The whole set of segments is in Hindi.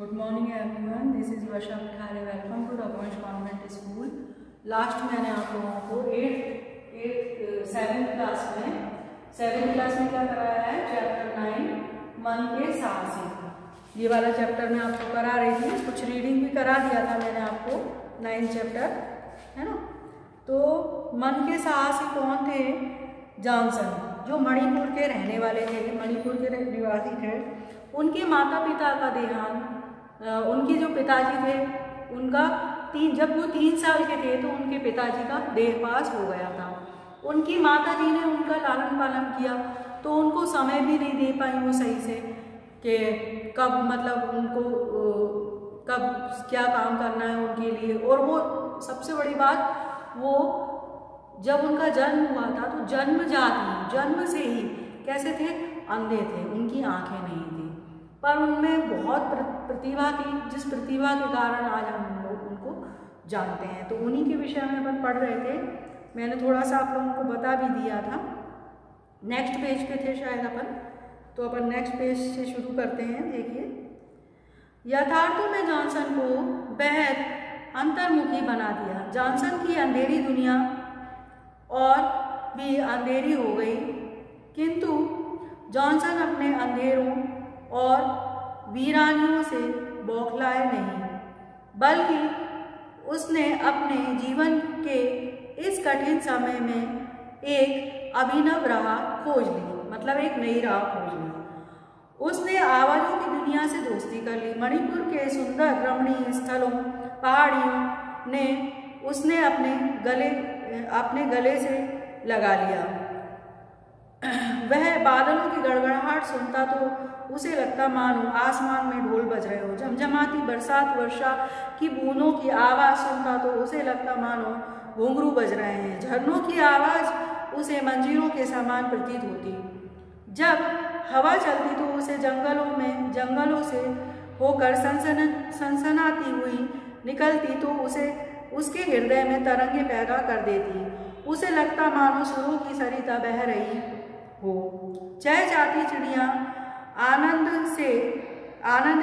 Good morning everyone, this is Varsha Pithare. Welcome to Raghuvansh convent school. Last मैंने आप लोगों को सेवेंथ क्लास में क्या कराया है, चैप्टर 9 मन के साहसी। ये वाला चैप्टर मैं आपको करा रही थी, कुछ रीडिंग भी करा दिया था मैंने आपको। 9 चैप्टर है ना। तो मन के साहसी कौन थे? जॉनसन, जो मणिपुर के रहने वाले थे, मणिपुर के निवासी थे। उनके माता पिता का देहांत, उनके जो पिताजी थे उनका जब वो 3 साल के थे तो उनके पिताजी का देहपास हो गया था। उनकी माताजी ने उनका लालन पालन किया, तो उनको समय भी नहीं दे पाई वो सही से कि कब मतलब उनको कब क्या काम करना है उनके लिए। और वो सबसे बड़ी बात, वो जब उनका जन्म हुआ था तो जन्म से ही कैसे थे? अंधे थे, उनकी आंखें नहीं थी, पर उनमें बहुत प्रतिभा थी, जिस प्रतिभा के कारण आज हम लोग उनको जानते हैं। तो उन्हीं के विषय में अपन पढ़ रहे थे। मैंने थोड़ा सा आप लोगों को बता भी दिया था। नेक्स्ट पेज पे थे शायद अपन, तो अपन नेक्स्ट पेज से शुरू करते हैं। देखिए, यथार्थों में जॉनसन को बेहद अंतर्मुखी बना दिया। जॉनसन की अंधेरी दुनिया और भी अंधेरी हो गई, किंतु जॉनसन अपने अंधेरों और वीरानियों से बौखलाए नहीं, बल्कि उसने अपने जीवन के इस कठिन समय में एक अभिनव राह खोज ली, मतलब एक नई राह खोज ली। उसने आवाज़ों की दुनिया से दोस्ती कर ली। मणिपुर के सुंदर रमणीय स्थलों, पहाड़ियों ने उसने अपने गले से लगा लिया। वह बादलों की गड़गड़ाहट सुनता तो उसे लगता मानो आसमान में ढोल बज रहे हो। झमझमाती बरसात वर्षा की बूंदों की आवाज़ सुनता तो उसे लगता मानो घुंघरू बज रहे हैं। झरनों की आवाज़ उसे मंजीरों के समान प्रतीत होती। जब हवा चलती तो उसे जंगलों से होकर सनसनाती हुई निकलती तो उसे उसके हृदय में तरंगे पैदा कर देती। उसे लगता मानो सुरों की सरिता बह रही हो। चहचहाती चिड़ियाँ आनंद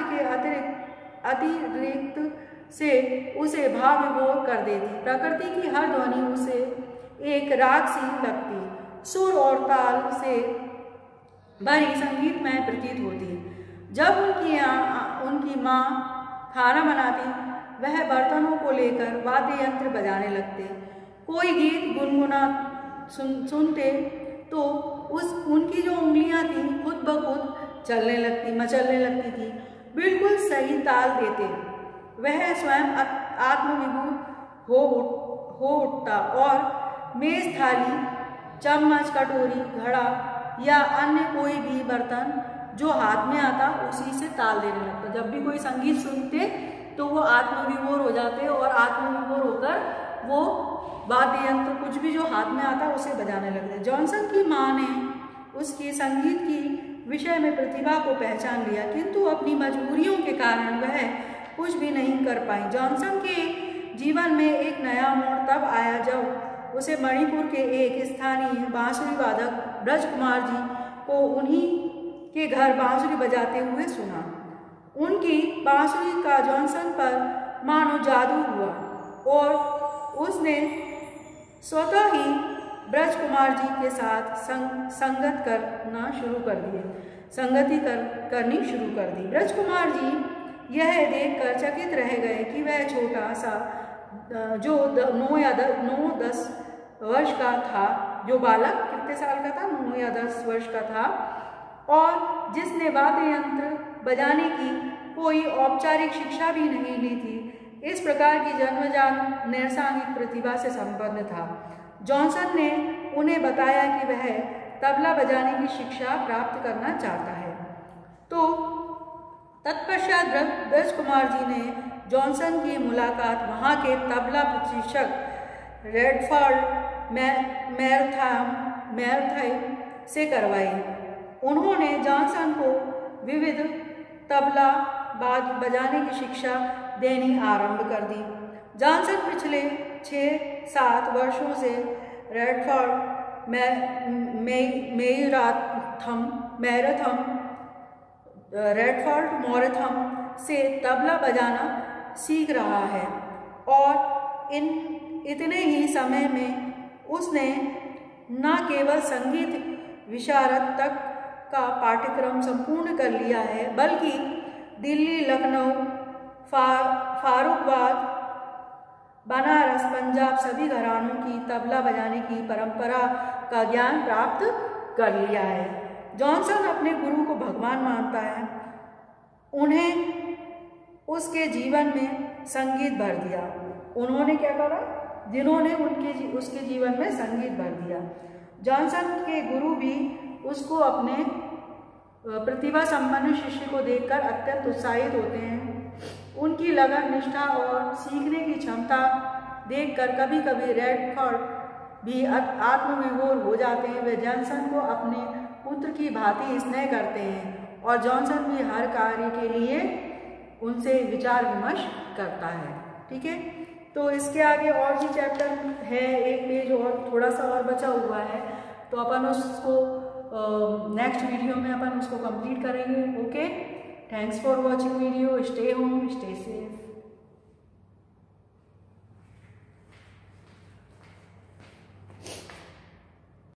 के अतिरिक्त से उसे भाव विभोर कर देती। प्रकृति की हर ध्वनि उसे एक राग सी लगती, सुर और ताल से भरी संगीतमय प्रतीत होती। जब उनकी माँ खाना बनाती, वह बर्तनों को लेकर वाद्य यंत्र बजाने लगते। कोई गीत गुनगुना सुनते तो उनकी जो उंगलियां थी खुद ब खुद मचलने लगती थी, बिल्कुल सही ताल देते। वह स्वयं आत्मविभूत हो उठता और मेज, थाली, चम्मच, कटोरी, घड़ा या अन्य कोई भी बर्तन जो हाथ में आता उसी से ताल देने लगता। जब भी कोई संगीत सुनते तो वो आत्मविभोर हो जाते और आत्मविभोर होकर वो वाद्य यंत्र कुछ भी जो हाथ में आता उसे बजाने लगते। जॉनसन की माँ ने उसकी संगीत की विषय में प्रतिभा को पहचान लिया, किंतु अपनी मजबूरियों के कारण वह कुछ भी नहीं कर पाई। जॉनसन के जीवन में एक नया मोड़ तब आया जब उसे मणिपुर के एक स्थानीय बांसुरी वादक ब्रजकुमार जी को उन्हीं के घर बांसुरी बजाते हुए सुना। उनकी बांसुरी का जॉनसन पर मानो जादू हुआ और उसने स्वतः ही ब्रजकुमार जी के साथ संगति करनी शुरू कर दी। ब्रजकुमार जी यह देखकर चकित रह गए कि वह छोटा सा जो 9 या 10 वर्ष का था, जो बालक कितने साल का था? 9 या 10 वर्ष का था, और जिसने वाद्य यंत्र बजाने की कोई औपचारिक शिक्षा भी नहीं ली थी, इस प्रकार की जन्मजात नैसर्गिक प्रतिभा से संपन्न था। जॉनसन ने उन्हें बताया कि वह तबला बजाने की शिक्षा प्राप्त करना चाहता है। तो तत्पश्चात ब्रजकुमार जी ने जॉनसन की मुलाकात वहाँ के तबला प्रशिक्षक रेडफॉर्ड मैरथाई से करवाई। उन्होंने जॉनसन को विविध तबला बजाने की शिक्षा देनी आरंभ कर दी। जॉनसन पिछले 6-7 वर्षों से रेडफॉर्ड मैराथन से तबला बजाना सीख रहा है और इतने ही समय में उसने न केवल संगीत विशारद तक का पाठ्यक्रम संपूर्ण कर लिया है, बल्कि दिल्ली, लखनऊ, फारुखाबाद, बनारस, पंजाब सभी घरानों की तबला बजाने की परंपरा का ज्ञान प्राप्त कर लिया है। जॉनसन अपने गुरु को भगवान मानता है। उन्हें उसके जीवन में संगीत भर दिया। उन्होंने क्या करा? जिन्होंने उसके जीवन में संगीत भर दिया। जॉनसन के गुरु भी उसको अपने प्रतिभा संपन्न शिष्य को देखकर अत्यंत उत्साहित होते हैं। उनकी लगन, निष्ठा और सीखने की क्षमता देखकर कभी कभी रेडफोर्ड भी आत्मविभोर हो जाते हैं। वे जॉनसन को अपने पुत्र की भांति स्नेह करते हैं और जॉनसन भी हर कार्य के लिए उनसे विचार विमर्श करता है। ठीक है, तो इसके आगे और भी चैप्टर है, एक पेज और थोड़ा सा और बचा हुआ है, तो अपन उसको नेक्स्ट वीडियो में अपन उसको कंप्लीट करेंगे। Okay, thanks for watching video. Stay home, stay safe.